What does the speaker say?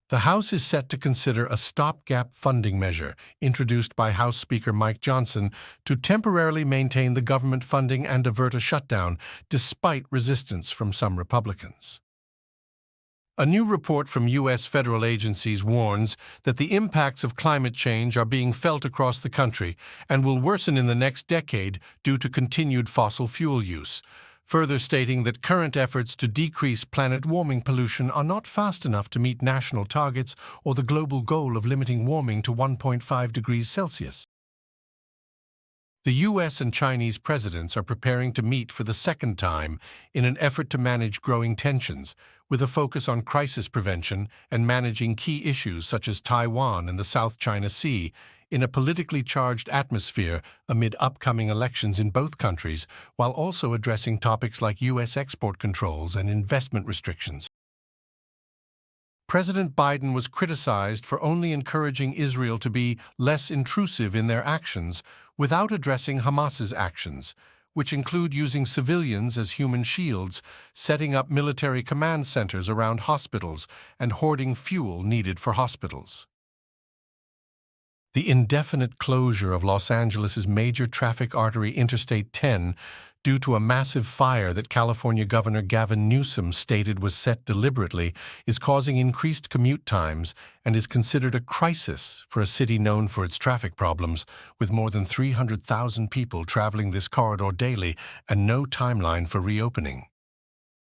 The House is set to consider a stopgap funding measure introduced by House Speaker Mike Johnson to temporarily maintain the government funding and avert a shutdown, despite resistance from some Republicans. A new report from U.S. federal agencies warns that the impacts of climate change are being felt across the country and will worsen in the next decade due to continued fossil fuel use, further stating that current efforts to decrease planet warming pollution are not fast enough to meet national targets or the global goal of limiting warming to 1.5 degrees Celsius. The U.S. and Chinese presidents are preparing to meet for the second time in an effort to manage growing tensions, with a focus on crisis prevention and managing key issues such as Taiwan and the South China Sea in a politically charged atmosphere amid upcoming elections in both countries, while also addressing topics like U.S. export controls and investment restrictions. President Biden was criticized for only encouraging Israel to be less intrusive in their actions without addressing Hamas's actions, which include using civilians as human shields, setting up military command centers around hospitals, and hoarding fuel needed for hospitals. The indefinite closure of Los Angeles' major traffic artery Interstate 10 due to a massive fire that California Governor Gavin Newsom stated was set deliberately is causing increased commute times and is considered a crisis for a city known for its traffic problems, with more than 300,000 people traveling this corridor daily and no timeline for reopening.